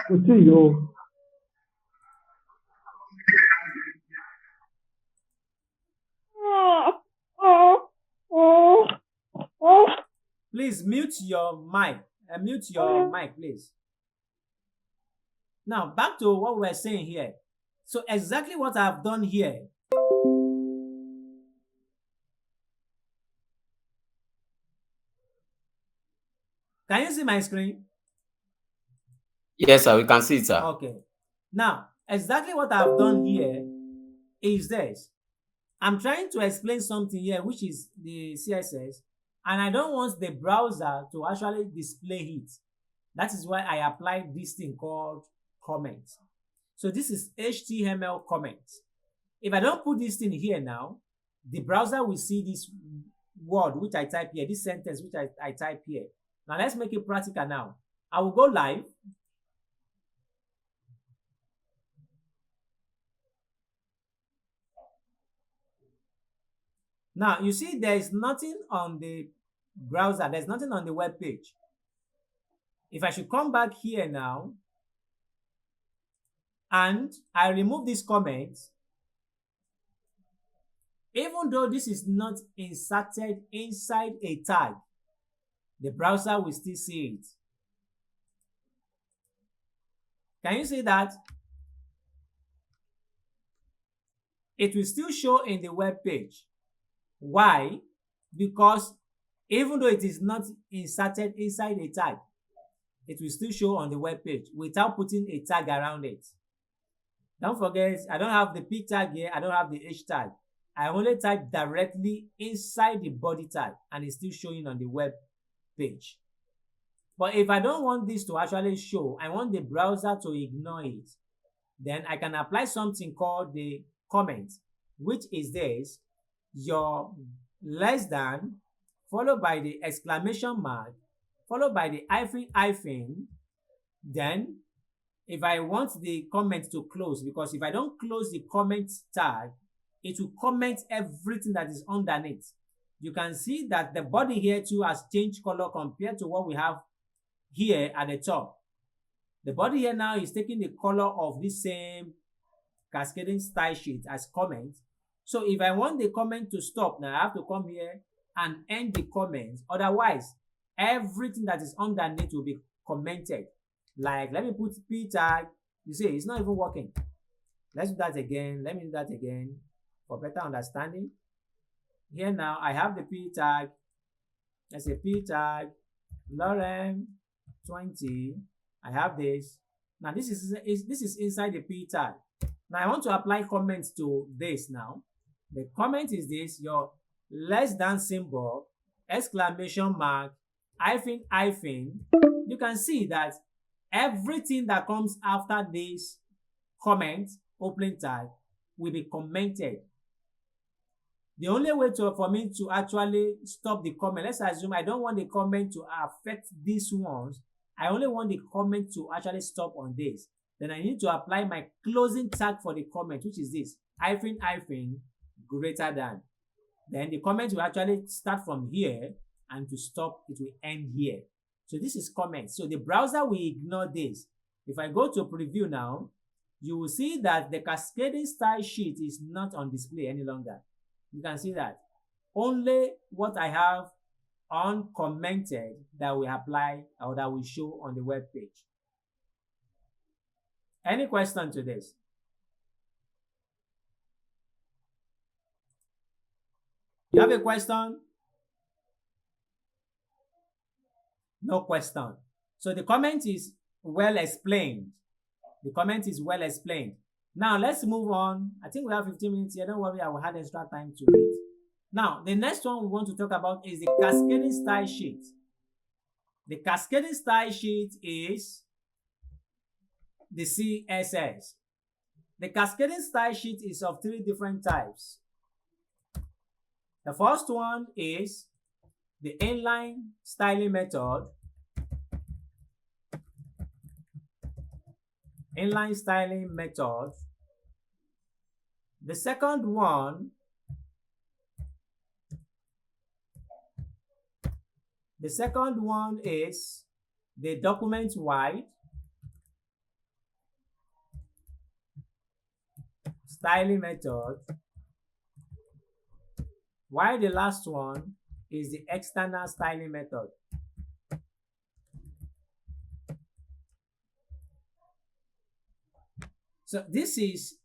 [SPEAKER 2] What do you?
[SPEAKER 1] Please mute your mic. Mute your mic, please. Now back to what we're saying here. So exactly what I've done here. Can you see my screen?
[SPEAKER 6] Yes, sir. We can see it, sir.
[SPEAKER 1] Okay. Now, exactly what I've done here is this. I'm trying to explain something here, which is the CSS, and I don't want the browser to actually display it. That is why I applied this thing called comment. So this is HTML comment. If I don't put this thing here now, the browser will see this word which I type here, this sentence which I type here. Now let's make it practical now. I will go live. Now you see there is nothing on the browser, there's nothing on the web page. If I should come back here now and I remove this comment, even though this is not inserted inside a tag, the browser will still see it. Can you see that? It will still show in the web page. Why? Because even though it is not inserted inside a tag, it will still show on the web page without putting a tag around it. Don't forget, I don't have the P tag here, I don't have the H tag. I only type directly inside the body tag and it's still showing on the web page. But if I don't want this to actually show, I want the browser to ignore it, then I can apply something called the comment, which is this, your less than, followed by the exclamation mark, followed by the hyphen. Then if I want the comment to close, because if I don't close the comment tag, it will comment everything that is underneath. You can see that the body here too has changed color compared to what we have here at the top. The body here now is taking the color of this same cascading style sheet as comment. So if I want the comment to stop, now I have to come here and end the comment. Otherwise, everything that is underneath will be commented. Like, let me put p tag. You see, it's not even working. Let's do that again. Let me do that again for better understanding. Here now, I have the p tag. Let's say p tag Lorem 20. I have this. Now this is inside the p tag. Now I want to apply comments to this now. The comment is this: your less than symbol, exclamation mark, hyphen, hyphen. You can see that everything that comes after this comment, opening tag, will be commented. The only way for me to actually stop the comment, let's assume I don't want the comment to affect these ones. I only want the comment to actually stop on this. Then I need to apply my closing tag for the comment, which is this: hyphen, hyphen, greater than. Then the comment will actually start from here, and to stop, it will end here. So this is comment. So the browser will ignore this. If I go to preview now, you will see that the cascading style sheet is not on display any longer. You can see that. Only what I have uncommented that will apply or that will show on the web page. Any question to this? You have a question? No question. So the comment is well explained. The comment is well explained. Now let's move on. I think we have 15 minutes here. Don't worry, I will have extra time to read. Now, the next one we want to talk about is the cascading style sheet. The cascading style sheet is the CSS. The cascading style sheet is of 3 different types. The first one is the inline styling method. Inline styling method. The second one is the document wide styling method, while the last one is the external styling method. So this is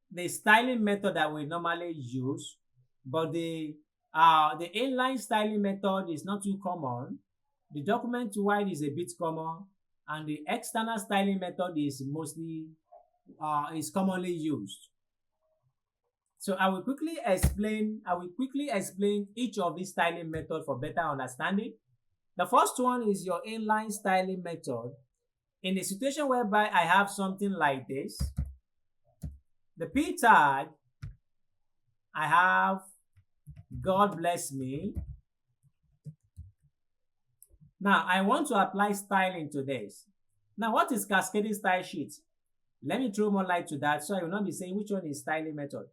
[SPEAKER 1] the styling method that we normally use, but the inline styling method is not too common. The document wide is a bit common, and the external styling method is commonly used. So I will quickly explain each of these styling methods for better understanding. The first one is your inline styling method. In a situation whereby I have something like this, the p tag, I have God bless me. Now I want to apply styling to this. Now what is cascading style sheet? Let me throw more light to that so I will not be saying which one is styling method.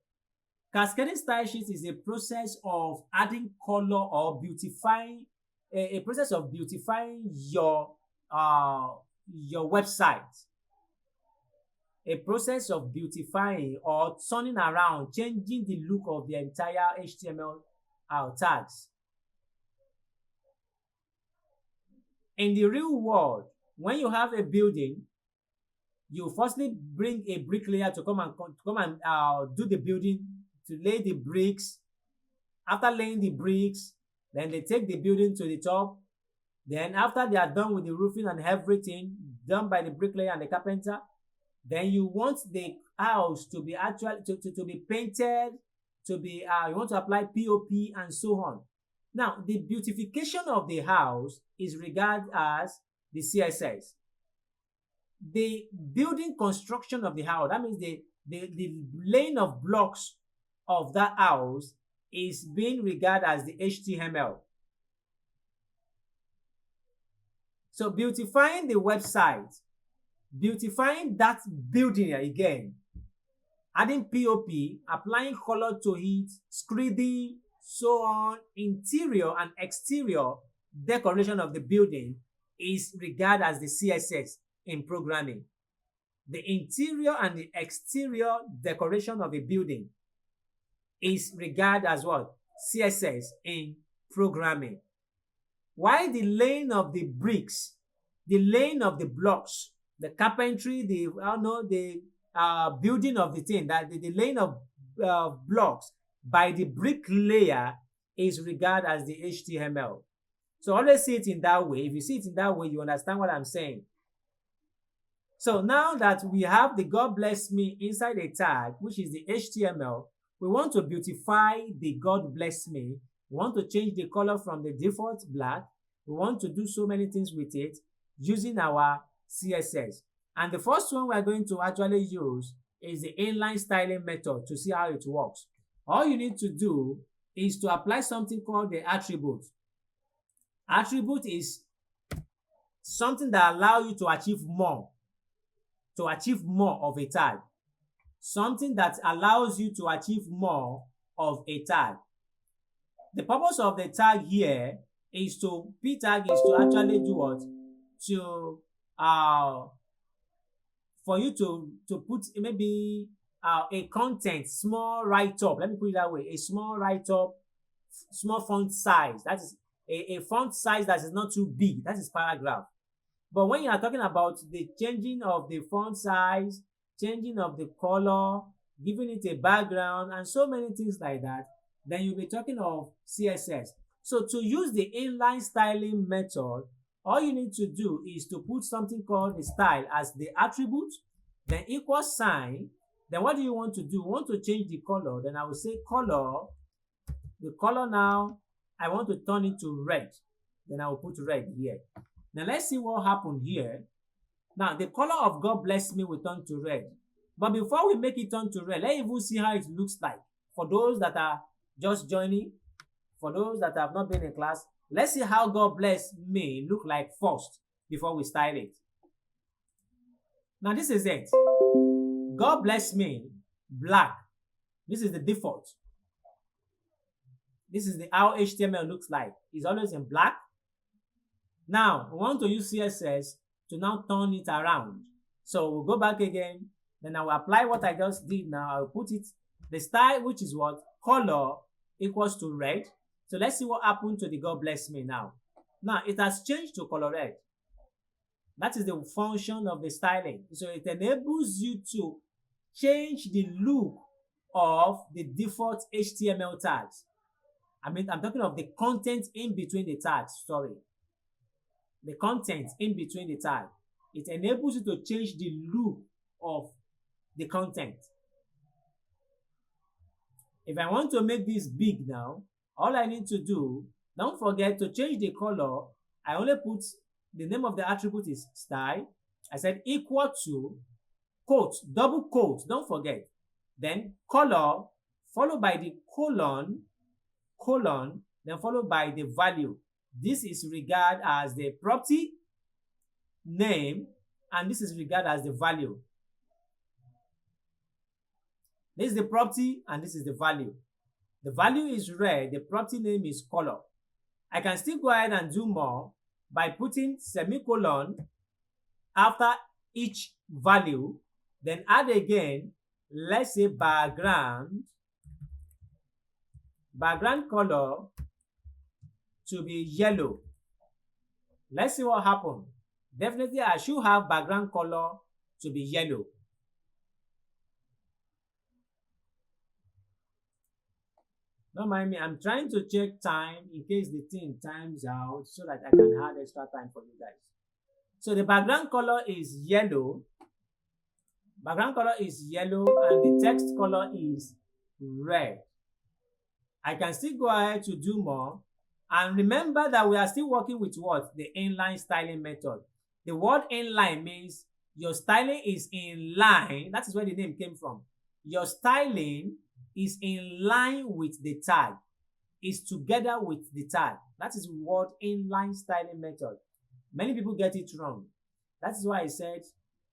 [SPEAKER 1] Cascading style sheet is a process of adding color or beautifying, a process of beautifying your website. A process of beautifying or turning around, changing the look of the entire HTML tags. In the real world, when you have a building, you firstly bring a bricklayer to come and do the building, to lay the bricks. After laying the bricks, then they take the building to the top. Then after they are done with the roofing and everything done by the bricklayer and the carpenter, then you want the house to be to be painted, to be you want to apply POP and so on. Now, the beautification of the house is regarded as the CSS. The building construction of the house, that means the laying of blocks of that house, is being regarded as the HTML. So beautifying the website, beautifying that building again, adding POP, applying color to it, screeding, so on, interior and exterior decoration of the building is regarded as the CSS in programming. the interior and the exterior decoration of a building is regarded as what? CSS in programming. While the laying of the bricks, the laying of the blocks, the carpentry, the building of the thing, that the laying of blocks by the bricklayer is regarded as the HTML. So always see it in that way. If you see it in that way, you understand what I'm saying. So now that we have the God bless me inside a tag, which is the HTML, we want to beautify the God bless me. We want to change the color from the default black. We want to do so many things with it using our CSS. And the first one we're going to actually use is the inline styling method to see how it works. All you need to do is to apply something called the attribute. Attribute is something that allows you to achieve more of a tag. Something that allows you to achieve more of a tag. The purpose of the tag here is to, P tag is to actually do what? For you to put maybe a content, small write-up, let me put it that way, a small write-up, small font size. That is a font size that is not too big. That is paragraph. But when you are talking about the changing of the font size, changing of the color, giving it a background, and so many things like that, then you'll be talking of CSS. So to use the inline styling method, all you need to do is to put something called the style as the attribute, then equal sign. Then what do you want to do? You want to change the color. Then I will say color. The color now, I want to turn it to red. Then I will put red here. Now let's see what happened here. Now the color of God bless me will turn to red. But before we make it turn to red, let's even see how it looks like. For those that are just joining, for those that have not been in class, let's see how God bless me look like first before we style it. Now this is it. God bless me, black. This is the default. This is how HTML looks like. It's always in black. Now, we want to use CSS to now turn it around. So we'll go back again. Then I will apply what I just did now. I'll put it, the style, which is what? Color equals to red. So let's see what happened to the God bless me now. Now, it has changed to color red. That is the function of the styling. So it enables you to change the look of the default HTML tags. I'm talking of the content in between the tags, sorry. The content in between the tag. It enables you to change the look of the content. If I want to make this big now, all I need to do, don't forget to change the color. I only put the name of the attribute is style. I said equal to quote, double quote, don't forget. Then color followed by the colon, then followed by the value. This is regarded as the property name, and this is regarded as the value. This is the property, and this is the value. The value is red, the property name is color. I can still go ahead and do more by putting semicolon after each value, then add again, let's say background color to be yellow. Let's see what happened. Definitely I should have background color to be yellow. Don't mind me, I'm trying to check time in case the thing times out so that I can add extra time for you guys. So the background color is yellow. Background color is yellow and the text color is red. I can still go ahead to do more. And remember that we are still working with what? The inline styling method. The word inline means your styling is in line. That is where the name came from. Your styling is in line with the tag, is together with the tag. That is what inline styling method. Many people get it wrong. That is why I said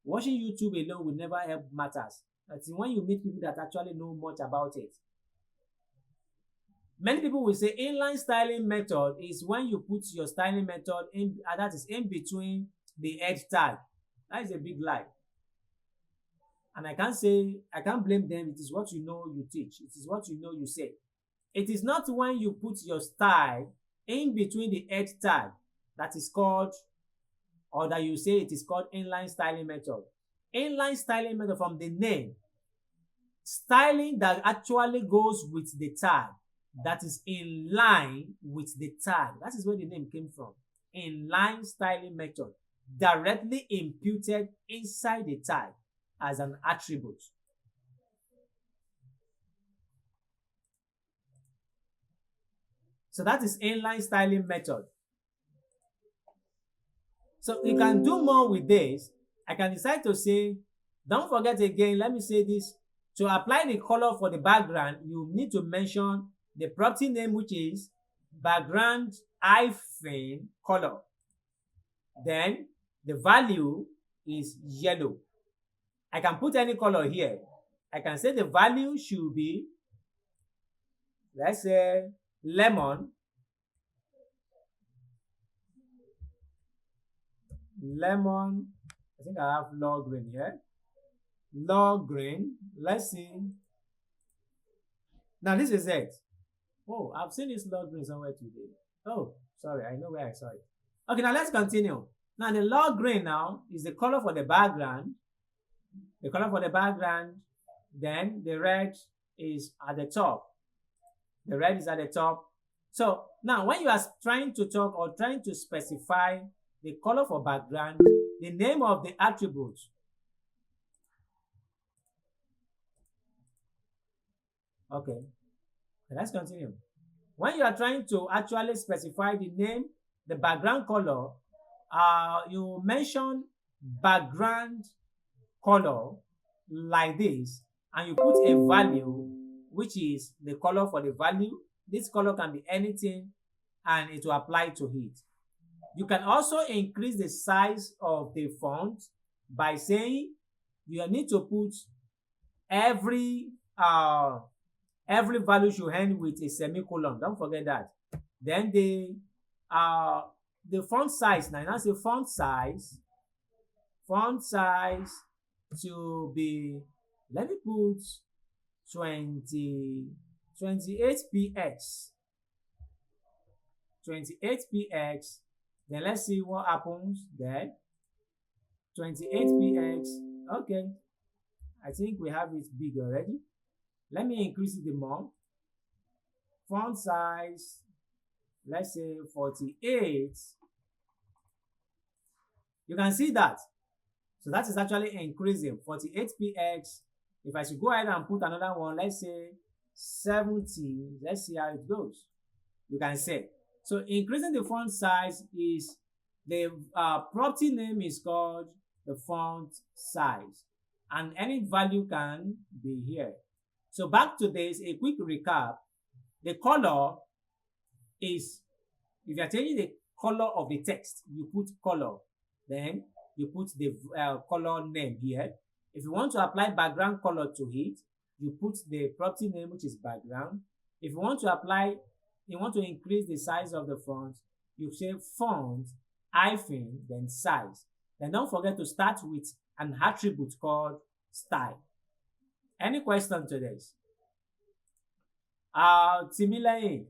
[SPEAKER 1] watching YouTube alone will never help matters. That's when you meet people that actually know much about it. Many people will say inline styling method is when you put your styling method in, that is in between the edge tag. That is a big lie. And I can't blame them. It is what you know you teach. It is what you know you say. It is not when you put your style in between the edge tag that is called, or that you say it is called inline styling method. Inline styling method, from the name, styling that actually goes with the tag, that is in line with the tag. That is where the name came from. Inline styling method, directly imputed inside the tag as an attribute. So that is inline styling method. So you can do more with this. I can decide to say, don't forget again, let me say this. To apply the color for the background, you need to mention the property name, which is background hyphen color. Then the value is yellow. I can put any color here. I can say the value should be, let's say, lemon. Lemon, I think I have log green here. Log green, let's see. Now this is it. Oh, I've seen this log green somewhere today. Oh, sorry, I know where I saw it. Okay, now let's continue. Now the log green now is the color for the background. The color for the background, then the red is at the top. The red is at the top. So now when you are trying to talk or trying to specify the color for background, the name of the attribute, okay, let's continue. When you are trying to actually specify the name, the background color, you mention background color like this, and you put a value, which is the color for the value. This color can be anything, and it will apply to it. You can also increase the size of the font by saying you need to put every value should end with a semicolon. Don't forget that. Then the font size, now that's the font size to be, let me put 28px. 28px. Then let's see what happens there. 28px. Okay, I think we have it big already. Let me increase it more. Font size, let's say 48. You can see that. So that is actually increasing. 48px. If I should go ahead and put another one, let's say 70. Let's see how it goes. You can see. So increasing the font size is the property name is called the font size, and any value can be here. So back to this, a quick recap. The color is, if you are changing the color of the text, you put color, then you put the color name here. If you want to apply background color to it, you put the property name, which is background. If you want to increase the size of the font, you say font hyphen then size. Then don't forget to start with an attribute called style. Any question to this? Timilayin.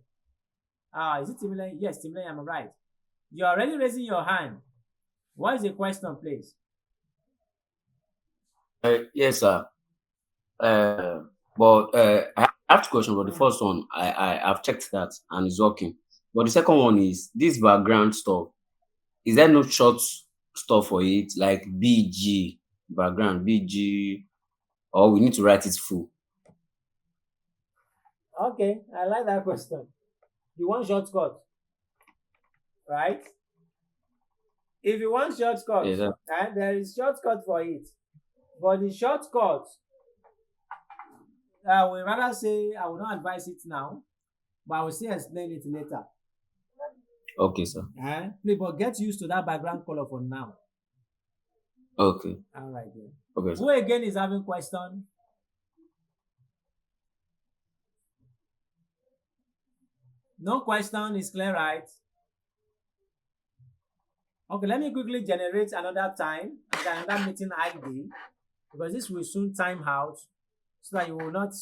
[SPEAKER 1] Is it Timilayin? Yes, Timilayin, I'm right. You're already raising your hand. What is the question, please?
[SPEAKER 6] Yes, sir. But I have two questions. But the first one, I've checked that and it's working. But the second one is this background stuff. Is there no short stuff for it, like BG, background BG, or we need to write it full?
[SPEAKER 1] Okay, I like that question. You want shortcut, right? If you want shortcut,
[SPEAKER 6] Yes, sir.
[SPEAKER 1] there is shortcut for it. But the shortcut, we rather say I will not advise it now, but I will still explain it later.
[SPEAKER 6] Okay, sir.
[SPEAKER 1] Please, but get used to that background color for now.
[SPEAKER 6] Okay.
[SPEAKER 1] All right, then.
[SPEAKER 6] Okay, sir.
[SPEAKER 1] Who again is having question? No question is clear, right? Okay, let me quickly generate another time and another meeting ID because this will soon time out so that you will not.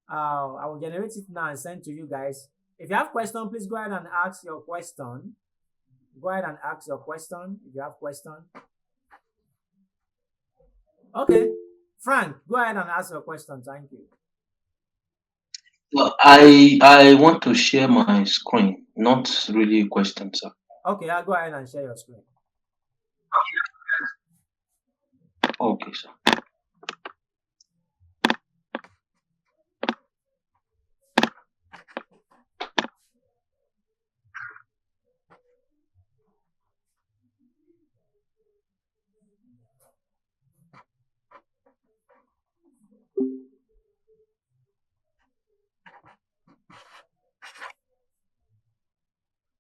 [SPEAKER 1] I will generate it now and send to you guys. If you have question, please go ahead and ask your question. Go ahead and ask your question if you have question. Okay, Frank, go ahead and ask your question. Thank you.
[SPEAKER 5] Well, I want to share my screen, not really a question, sir.
[SPEAKER 1] Okay, I'll go ahead and share your screen.
[SPEAKER 5] Okay, sir.